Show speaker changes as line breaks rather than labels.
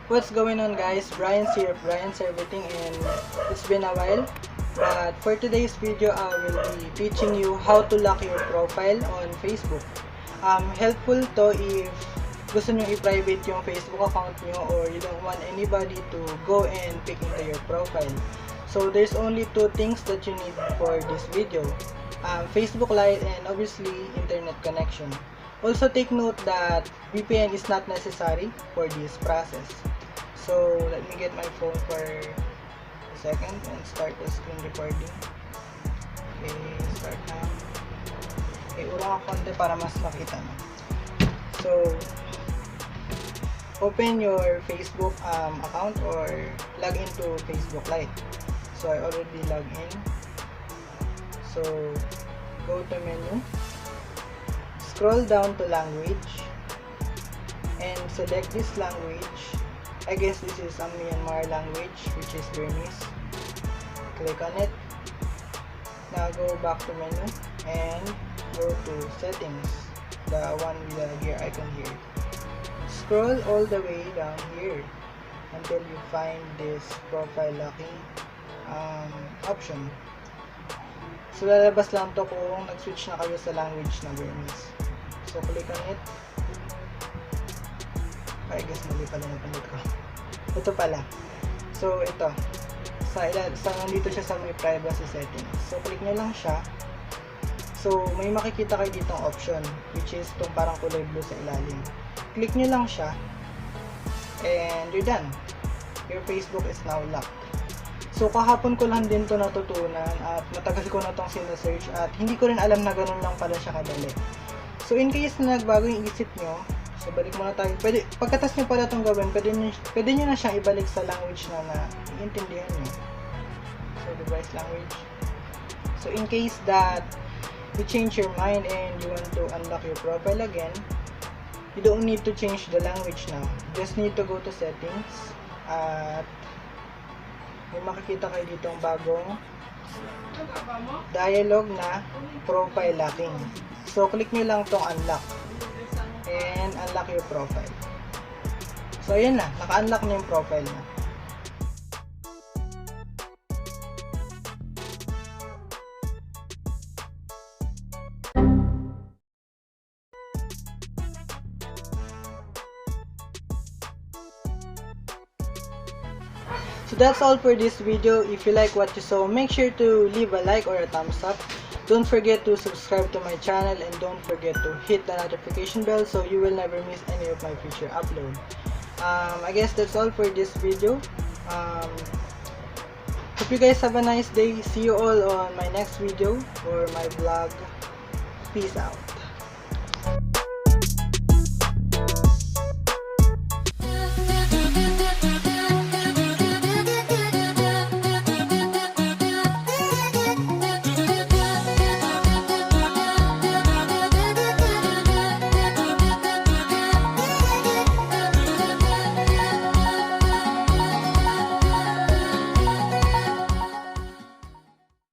What's going on, guys? Bryan's here, Bryan's Everything, and it's been a while. But for today's video, I will be teaching you how to lock your profile on Facebook. Helpful to if gusto nyo i-private yung Facebook account nyo or you don't want anybody to go and pick into your profile. So there's only two things that you need for this video. Facebook Lite and obviously internet connection. Also take note that VPN is not necessary for this process. So let me get my phone for a second and start the screen recording. Okay, start now. Okay, urang ako konti para mas makita mo. So open your Facebook account or log into Facebook Lite. So I already logged in. So go to menu, scroll down to language, and select this language. I guess this is a Myanmar language, which is Burmese. Click on it. Now go back to menu and go to settings, the one with the gear icon here. Scroll all the way down here until you find this profile locking option. So lalabas lang to kung nag-switch na kayo sa language na Burmese. So click on it. I guess mali pala na pinit ko. Ito pala. So ito. Nandito siya sa may privacy settings. So click nyo lang siya. So may makikita kayo ditong option, which is itong parang kulay blue sa ilalim. Click nyo lang siya. And you're done. Your Facebook is now locked. So kahapon ko lang din to natutunan at matagal ko na tong sinesearch at hindi ko rin alam na ganun lang pala siya kadali. So in case na nagbago yung isip nyo, so balik muna tayo. Pagkatas nyo pala itong gawin, pwede nyo na siyang ibalik sa language na iintindihan nyo. So device language. So in case that you change your mind and you want to unlock your profile again, you don't need to change the language now. Just need to go to settings at may makikita kayo dito ang bagong dialog na profile locking. So click nyo lang tong unlock and unlock your profile. So ayan na, naka-unlock na yung profile na. So that's all for this video. If you like what you saw, make sure to leave a like or a thumbs up. Don't forget to subscribe to my channel and don't forget to hit the notification bell so you will never miss any of my future upload. I guess that's all for this video. Hope you guys have a nice day. See you all on my next video or my vlog. Peace out.